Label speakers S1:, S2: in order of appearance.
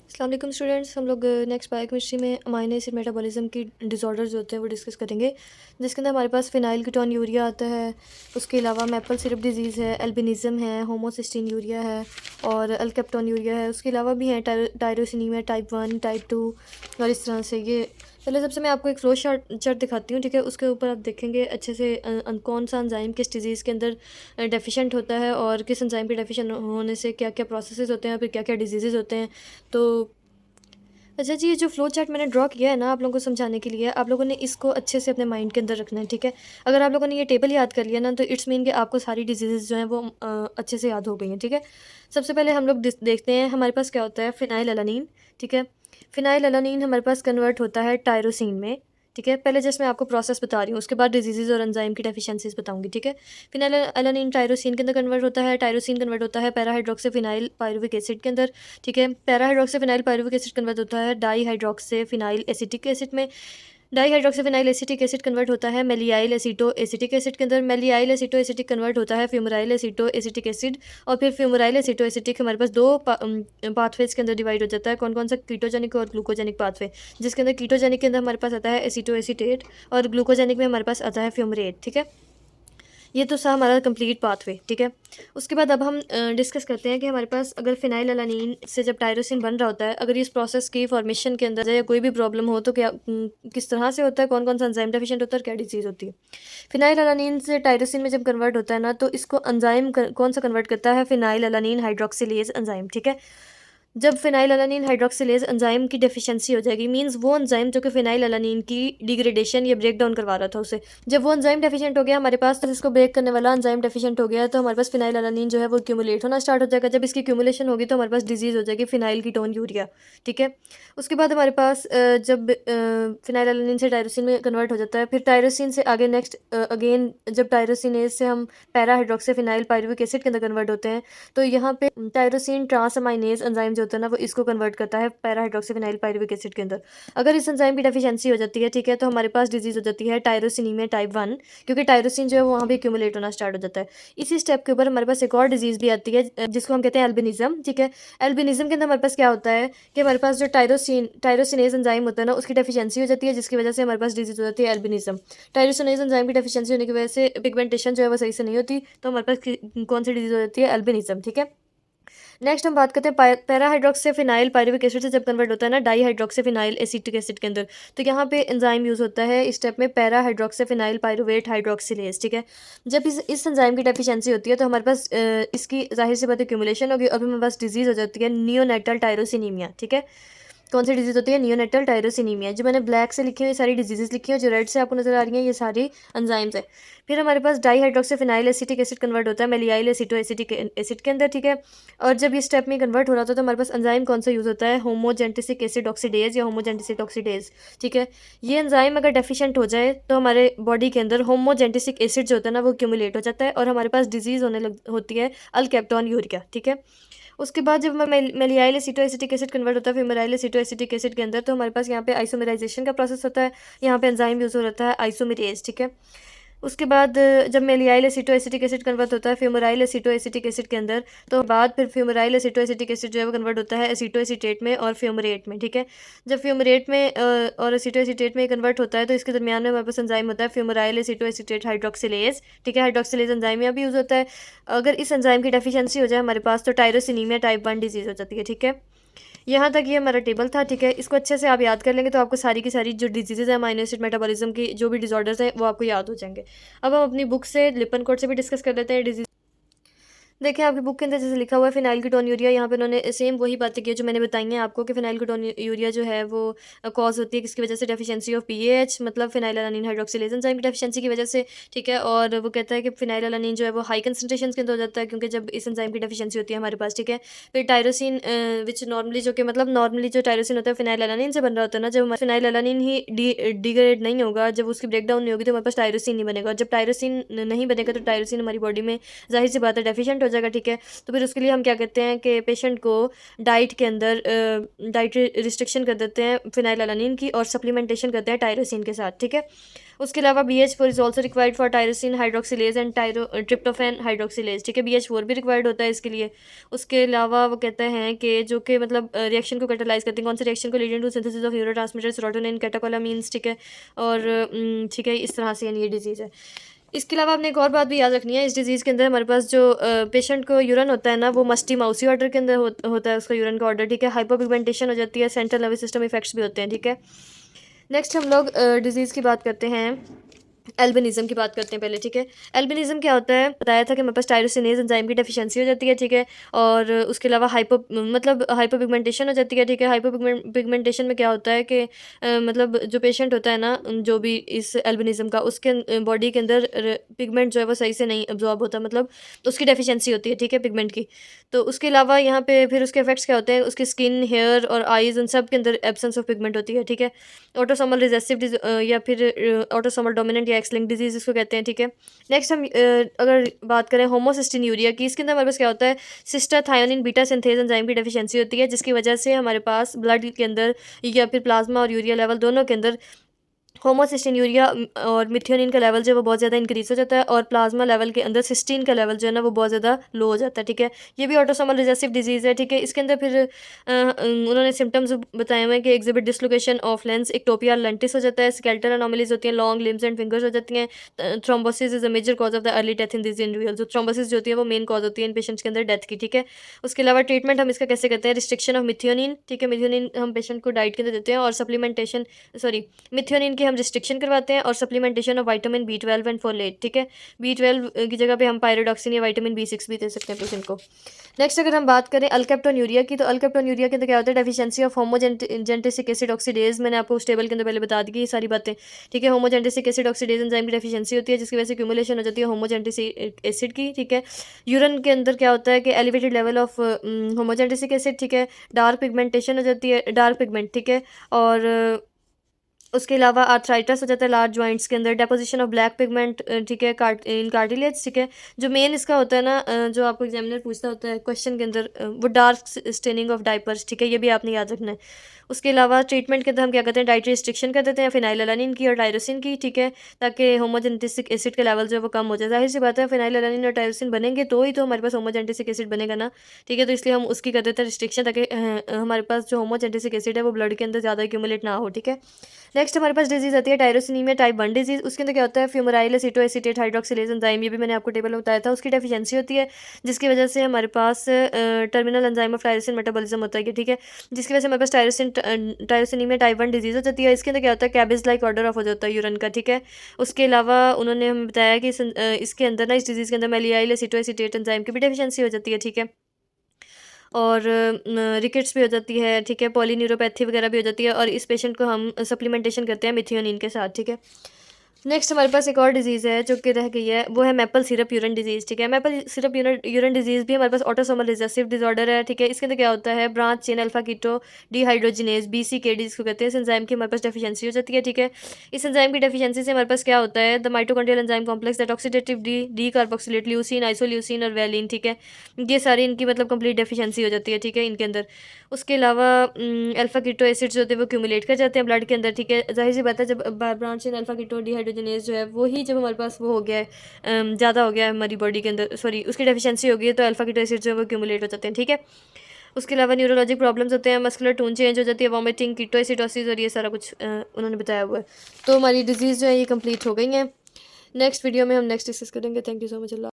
S1: अस्सलाम वालेकुम स्टूडेंट्स, हम लोग नेक्स्ट बायोकेमिस्ट्री में अमाइनो एसिड मेटाबॉलिज्म की डिसऑर्डर्स जो होते हैं वो डिस्कस करेंगे, जिसके अंदर हमारे पास फिनाइल कीटोन यूरिया आता है। उसके अलावा मैपल सिरप डिजीज़ है, एल्बिनिज़म है, होमोसिस्टीन यूरिया है और अल्केप्टोन यूरिया है। उसके अलावा भी हैं टायरोसिनीमिया टाइप 1, टाइप 2 और इस तरह से। ये पहले सबसे मैं आपको एक फ्लो चार्ट दिखाती हूँ, ठीक है। उसके ऊपर आप देखेंगे अच्छे से कौन सा एंजाइम किस डिजीज़ के अंदर डेफिशिएंट होता है और किस एंजाइम के डेफिशिएंट होने से क्या क्या प्रोसेसेस होते हैं, फिर क्या क्या डिजीज़ होते हैं। तो अच्छा जी, ये जो फ्लो चार्ट मैंने ड्रॉ किया है ना आप लोगों को समझाने के लिए, आप लोगों ने इसको अच्छे से अपने माइंड के अंदर रखना है, ठीक है। अगर आप लोगों ने ये टेबल याद कर लिया ना, तो इट्स मीन कि आपको सारी डिजीज़ जो हैं वो अच्छे से याद हो गई हैं, ठीक है। सबसे पहले हम लोग देखते हैं हमारे पास क्या होता है, फिनाइल एलानीन, ठीक है। फिनाइल एलानीन हमारे पास कन्वर्ट होता है टायरोसिन में, ठीक है। पहले जस्ट मैं आपको प्रोसेस बता रही हूँ, उसके बाद डिजीज़ और एंजाइम की डेफिशिएंसीज बताऊंगी, ठीक है। फिनाइल एलानीन टायरोसिन के अंदर कन्वर्ट होता है, टायरोसिन कन्वर्ट होता है para hydroxy phenyl pyruvic acid के अंदर, ठीक है। Para hydroxy phenyl pyruvic acid convert होता है di hydroxy phenyl acetic acid में। Di hydroxy phenyl acetic acid convert होता है मेलियाइल एसीटो एसिटिक एसिड के अंदर। मेलियाइल एसीटो एसिटिक कन्वर्ट होता है फ्यूमराइल एसीटो एसिटिक एसिड। और फिर फ्यूमराइल एसीटो एसिटिक हमारे पास दो पाथवेज के अंदर डिवाइड हो जाता है। कौन कौन सा, कीटोजेनिक और ग्लूकोजेनिक पाथवे, जिसके अंदर कीटोजेनिक के अंदर हमारे पास आता है एसीटो एसीटेट और ग्लूकोजेनिक में हमारे पास आता है फ्यूमरेट, ठीक है। ये तो सा हमारा कंप्लीट पाथवे, ठीक है। उसके बाद अब हम डिस्कस करते हैं कि हमारे पास अगर फिनाइल एलानीन से जब टायरोसिन बन रहा होता है, अगर इस प्रोसेस की फॉर्मेशन के अंदर या कोई भी प्रॉब्लम हो तो क्या किस तरह से होता है, कौन कौन सा एंजाइम डेफिशिएंट होता है और क्या डिजीज़ होती है। फिनाइल एलानीन से टायरोसिन में जब कन्वर्ट होता है ना, तो इसको एंजाइम कौन सा कन्वर्ट करता है, फिनाइल एलानीन हाइड्रोक्सिलेज एंजाइम, ठीक है। जब फिनाइल एलानीन हाइड्रोक्सिलेज एंजाइम की डेफिशिएंसी हो जाएगी, मींस वो एंजाइम जो कि फिनाइल एलानीन की डिग्रेडेशन या ब्रेक डाउन करवा रहा था उसे, जब वो एंजाइम डेफिशिएंट हो गया हमारे पास, तो इसको ब्रेक करने वाला एंजाइम डेफिशिएंट हो गया, तो हमारे पास फिनाइल एलानीन जो है वो क्यूमुलेट होना स्टार्ट हो जाएगा। जब इसकी क्यूमुलेशन होगी तो हमारे पास डिजीज़ हो जाएगी फिनाइल कीटोन यूरिया, ठीक है। उसके बाद हमारे पास जब फिनाइल एलानीन से टायरोसिन में कन्वर्ट हो जाता है, फिर टायरोसिन से आगे नेक्स्ट अगेन जब टायरोसिनेज से हम para hydroxy phenyl pyruvic acid के अंदर कन्वर्ट होते हैं, तो यहाँ पे टायरोसिन ट्रांसअमाइनेज एंजाइम जो होता है ना, वो इसको कन्वर्ट करता है para hydroxy phenyl pyruvic acid के अंदर। अगर इस एंजाइम की डेफिशिएंसी हो जाती है, ठीक है, तो हमारे पास डिजीज हो जाती है टायरोसिनीमिया टाइप 1, क्योंकि टायरोसिन जो है वो वहाँ भी एक्यूमुलेट होना स्टार्ट हो जाता है। इसी स्टेप के ऊपर हमारे पास एक और डिजीज भी आती है जिसको हम कहते हैं एल्बिनिज्म, ठीक है। एल्बिनिज्म के अंदर हमारे पास क्या होता है कि हमारे पास जो टायरोसिनेज एंजाइम होता है ना, उसकी डेफिशिएंसी हो जाती है, जिसकी वजह से हमारे पास डिजीज हो जाती है एल्बिनिज्म। टायरोसिनेज एंजाइम की डेफिशिएंसी होने की वजह से पिगमेंटेशन जो है वो सही से नहीं होती, तो हमारे पास कौन सी डिजीज हो जाती है, एल्बिनिज्म, ठीक है। नेक्स्ट हम बात करते हैं para hydroxy phenyl pyruvic acid से जब कन्वर्ट होता है ना die hydroxy phenyl acetic acid के अंदर, तो यहाँ पे एंजाइम यूज होता है इस स्टेप में para hydroxy phenyl pyruvate hydroxylase, ठीक है। जब इस एंजाइम की डेफिशिएंसी होती है तो हमारे पास इसकी जाहिर सी बात एक्यूमुलेशन होगी और हमारे पास डिजीज हो जाती है नियोनेटल टायरोसिनीमिया, ठीक है। कौन सी डिजीज होती है, नियोनेटल टायरोसिनीमिया। जो मैंने ब्लैक से लिखी हुई सारी डिजीजेस लिखी है, जो रेड से आपको नजर आ रही हैं, ये सारी एंजाइम्स है। फिर हमारे पास di hydroxy phenyl acetic acid convert होता है मेलियाइल एसिटो एसिटिक एसिड के अंदर, ठीक है। और जब ये स्टेप में कन्वर्ट हो रहा था तो हमारे पास एंजाइम कौन सा यूज होता है, होमोजेंटिसिक एसिड ऑक्सीडेज या होमोजेंटिसिक ऑक्सीडेज, ठीक है। ये एंजाइम अगर डेफिशिएंट हो जाए तो हमारे बॉडी के अंदर होमोजेंटिसिक एसिड जो होता है ना, वो क्यूमुलेट हो जाता है और हमारे पास डिजीज होती है अल्केप्टोन यूरिया, ठीक है। उसके बाद जब मेलियाइल एसिटोएसिटिक एसिड कन्वर्ट होता है फ्यूमेराइल एसिटोएसिटिक एसिड के अंदर, तो हमारे पास यहाँ पे आइसोमेराइजेशन का प्रोसेस होता है। यहाँ पे एंजाइम यूज हो रहता है आइसोमेरेज, ठीक है। उसके बाद जब मेलियाइल एसिटोएसिटिक एसिड कन्वर्ट होता है फ्यूमेराइल एसिटोएसिटिक एसिड के अंदर, तो बाद फिर फ्यूमेराइल एसिटोएसिटिक एसिड जो है वो कन्वर्ट होता है एसिटोएसिटेट में और फ्यूमरेट में, ठीक है। जब फ्यूमरेट में और एसिटोएसिटेट में कन्वर्ट होता है तो इसके दरमियान में हमारे पास एंजाइम होता है फ्यूमेराइल एसिटोएसिटेट हाइड्रोक्सिलेज, ठीक है। हाइड्रोक्सिलेज एंजाइम यहाँ भी यूज होता है। अगर इस एंजाइम की डेफिशिएंसी हो जाए हमारे पास तो टायरोसिनीमिया टाइप 1 डिजीज हो जाती है, ठीक है। यहाँ तक ये हमारा टेबल था, ठीक है। इसको अच्छे से आप याद कर लेंगे तो आपको सारी की सारी जो डिजीजेज है अमाइनो एसिड मेटाबॉलिज्म की जो भी डिसऑर्डर्स हैं वो आपको याद हो जाएंगे। अब हम अपनी बुक से लिपन कोड से भी डिस्कस कर लेते हैं डिजीज। देखिए आपकी बुक के अंदर जैसे लिखा हुआ है फिनाइल कीटोन यूरिया, यहाँ पे उन्होंने सेम वही बातें की जो मैंने बताई हैं आपको कि फिनाइल कीटोन यूरिया जो है वो कॉज होती है किसकी वजह से, डेफिशिएंसी ऑफ पीएच, मतलब फिनाइल एलानीन हाइड्रोक्सिलेज एंजाइम की डेफिशिएंसी की वजह से, ठीक है। और वो कहता है कि फिनाइल एलानीन जो है वो हाई कंसंट्रेशन के अंदर हो जाता है क्योंकि जब इस एंजाइम की डेफिशिएंसी होती है हमारे पास, ठीक है। फिर टायरोसिन विच नॉर्मली जो कि मतलब नॉर्मली जो टायरोसिन होता है फिनाइल एलानीन से बन रहा होता है ना, जब फिनाइल एलानीन ही डिग्रेड नहीं होगा, जब उसकी ब्रेक डाउन नहीं होगी तो हमारे पास टायरोसिन नहीं बनेगा। जब टायरोसिन नहीं बनेगा तो टायरोसिन हमारी बॉडी में जाहिर सी बात है डेफिशिएंट हो जाएगा, ठीक है। तो फिर उसके लिए हम क्या करते हैं कि पेशेंट को डाइट के अंदर डाइट रिस्ट्रिक्शन कर देते हैं फिनाइलएलानिन की, और सप्लीमेंटेशन करते हैं टायरोसिन के साथ, ठीक है। उसके अलावा BH4 is also required for tyrosine hydroxylase and tryptophan hydroxylase, ठीक है। BH4 भी रिक्वायर्ड होता है इसके लिए। उसके अलावा वो कहते हैं कि जो कि मतलब रिएक्शन को कैटालाइज करते हैं, कौन से रिएक्शन को, leading to synthesis of neurotransmitter serotonin catecholamines, ठीक है। और ठीक है, इस तरह से यानी ये डिजीज़ है। इसके अलावा आपने एक और बात भी याद रखनी है, इस डिज़ीज़ के अंदर हमारे पास जो पेशेंट को यूरन होता है ना, वो मस्टी माउसी ऑर्डर के अंदर होता है उसका यूरन का ऑर्डर, ठीक है। हाइपोपिगमेंटेशन हो जाती है, सेंट्रल नर्वस सिस्टम इफेक्ट्स भी होते हैं, ठीक है। नेक्स्ट हम लोग डिजीज़ की बात करते हैं, एल्बिनिज़म की बात करते हैं पहले, ठीक है। एल्बिनिज़म क्या होता है, बताया था कि हमारे पास टायरोसिनेज एंजाइम की डेफिशिएंसी हो जाती है, ठीक है। और उसके अलावा हाइपोपिगमेंटेशन हो जाती है, ठीक है। हाइपोपिगमेंटेशन में क्या होता है कि मतलब जो पेशेंट होता है ना, जो भी इस एल्बिनिज़म का, उसके बॉडी के अंदर पिगमेंट जो है वो सही से नहीं अब्जॉर्ब होता, मतलब उसकी डेफिशिएंसी होती है, ठीक है, पिगमेंट की। तो उसके अलावा यहाँ पे फिर उसके इफेक्ट्स क्या होते हैं, उसकी स्किन, हेयर और आईज़, उन सब के अंदर एब्सेंस ऑफ पिगमेंट होती है, ठीक है। ऑटोसोमल रिसेसिव या फिर ऑटोसोमल डोमिनेंट या एक्स लिंक्ड डिजीज इसको कहते हैं, ठीक है। नेक्स्ट हम अगर बात करें होमोसिस्टिन्यूरिया की, इसके अंदर हमारे पास क्या होता है, सिस्टर थायोनिन बीटा सिंथेज एंजाइम की डेफिशिएंसी होती है, जिसकी वजह से हमारे पास ब्लड के अंदर या फिर प्लाज्मा और यूरिया लेवल दोनों के अंदर होमोसिस्टिन्यूरिया और मिथियोनिन का लेवल जो है वो बहुत ज़्यादा इंक्रीज हो जाता है, और प्लाज्मा लेवल के अंदर सिस्टीन का लेवल जो है ना वो बहुत ज़्यादा लो हो जाता है, ठीक है। ये भी ऑटोसोमल रिसेसिव डिजीज़ है, ठीक है। इसके अंदर फिर उन्होंने सिम्टम्स बताए हुए हैं कि exhibit dislocation of lens, ectopia lentils हो जाता है, स्केल्टल अनोमलीज होती हैं, लॉन्ग लिम्स एंड फिंगर्स हो जाती हैं। Thrombosis is a major cause of the early death in this individual, जो थ्रोम्बोसिस जो होती है वो मेन कॉज होती है इन पेशेंट्स के अंदर डेथ की, ठीक है। उसके अलावा ट्रीटमेंट हम इसका कैसे करते हैं, रिस्ट्रिक्शन ऑफ मिथियोनिन, ठीक है। मिथियोनिन हम पेशेंट को डाइट के अंदर देते हैं, और सप्लीमेंटेशन मिथियोनिन की हम रिस्ट्रिक्शन करवाते हैं, और supplementation of vitamin B12 and folate, ठीक है। B12 की जगह पे हम पायरोडॉक्सिन या विटामिन B6 भी दे सकते हैं पेशेंट को। नेक्स्ट अगर हम बात करें अल्केप्टोन्यूरिया की, तो अल्केप्टोन्यूरिया के अंदर क्या होता है, डेफिशिएंसी ऑफ होमोजेंटिसिक एसिड ऑक्सीडेज, मैंने आपको उस टेबल के अंदर पहले बता दी ये सारी बातें, ठीक है। होमोजेंटिसिक एसिड ऑक्सीडेज एंजाइम की डेफिशिएंसी होती है, जिसकी वजह से एक्यूमुलेशन हो जाती है होमोजेंटिसिक एसिड की, ठीक है। यूरिन के अंदर क्या होता है कि एलिवेटेड लेवल ऑफ होमोजेंटिसिक एसिड, ठीक है। डार्क पिगमेंटेशन हो जाती है, डार्क पिगमेंट, ठीक है। और उसके अलावा आर्थराइटिस हो जाता है लार्ज जॉइंट्स के अंदर, डेपोजिशन ऑफ ब्लैक पिगमेंट, ठीक है, इन कार्टिलेज, ठीक है। जो मेन इसका होता है ना, जो आपको एग्जामिनर पूछता होता है क्वेश्चन के अंदर, वो डार्क स्टेनिंग ऑफ डाइपर्स, ठीक है, ये भी आपने याद रखना है। उसके अलावा ट्रीटमेंट के अंदर हम क्या करते हैं, डाइटरी रिस्ट्रिक्शन कर देते हैं फिनाइलएलानिन की और टायरोसिन की, ठीक है, ताकि होमोजेंटिसिक एसिड का लेवल जो है वो कम हो जाए। जाहिर सी बात है, फिनाइलएलानिन और टायरोसिन बनेंगे तो ही तो हमारे पास होमोजेंटिसिक एसिड बनेगा ना, ठीक है। तो इसलिए हम उसकी कर देते हैं रिस्ट्रिक्शन, ताकि हमारे पास जो होमोजेंटिसिक एसिड है वो ब्लड के अंदर ज़्यादा एक्यूमुलेट ना हो, ठीक है। नेक्स्ट हमारे पास डिजीज़ आती है टायरोसिनीमिया टाइप 1 डिजीज़। उसके अंदर क्या होता है, फ्यूमराइल एसिटोएसिटेट हाइड्रोक्सिलेज एंजाइम, ये भी मैंने आपको टेबल में बताया था, उसकी डेफिशिएंसी होती है, जिसकी वजह से हमारे पास terminal enzyme of tyrosine metabolism होता है, ठीक है। जिसकी वजह से हमारे पास टायरोसिनीमिया टाइप 1 डिजीज़ हो जाती है। इसके अंदर क्या होता है, कैबेज लाइक ऑर्डर ऑफ हो जाता है यूरिन का, ठीक है। उसके अलावा उन्होंने हमें बताया कि इसके अंदर ना, इस डिजीज़ के अंदर मेलियाइल एसिटोएसिटेट एंजाइम की भी डेफिशिएंसी हो जाती है, ठीक है। और रिकेट्स भी हो जाती है, ठीक है। पॉलीन्यूरोपैथी वगैरह भी हो जाती है, और इस पेशेंट को हम सप्लीमेंटेशन करते हैं मिथियोनिन के साथ, ठीक है। नेक्स्ट हमारे पास एक और डिजीज़ है जो कि रह गई है, वो है मैपल सिरप यूरिन डिजीज़, ठीक है। मैपल सिरप यूरिन डिजीज़ भी हमारे पास ऑटोसोमल रिसेसिव डिसऑर्डर है, ठीक है। इसके अंदर क्या होता है, branch chain alpha keto dehydrogenase BCKD जिसको कहते हैं, इस एंजाइम की हमारे पास डेफिशिएंसी हो जाती है, ठीक है। इस एंजाइम की डेफिशिएंसी से हमारे पास क्या होता है, the mitochondrial enzyme complex that oxidative D carboxylate leucine isoleucine और वैलिन, ठीक है। ये सारी इनकी मतलब कंप्लीट डेफिशिएंसी हो जाती है, ठीक है, इनके अंदर। उसके अलावा अल्फा कीटो एसिड्स जो होते हैं वो क्यूमुलेट कर जाते हैं ब्लड के अंदर, ठीक है। जाहिर सी बात है, जब branch chain alpha keto dehydrogenase जो है वो ही जब हमारे पास वो हो गया है, ज़्यादा हो गया है हमारी बॉडी के अंदर, सॉरी उसकी डेफिशिएंसी हो गई है, तो अल्फा कीटो एसिड जो है वो क्यूमुलेट हो जाते हैं, ठीक है। उसके अलावा न्यूरोलॉजिक प्रॉब्लम्स होते हैं, मस्कुलर टोन चेंज हो जाती है, वॉमिटिंग, कीटोएसिडोसिस और ये सारा कुछ उन्होंने बताया हुआ है। तो हमारी डिजीज़ जो है ये कंप्लीट हो गई है। नेक्स्ट वीडियो में हम नेक्स्ट डिस्कस करेंगे। Thank you so much.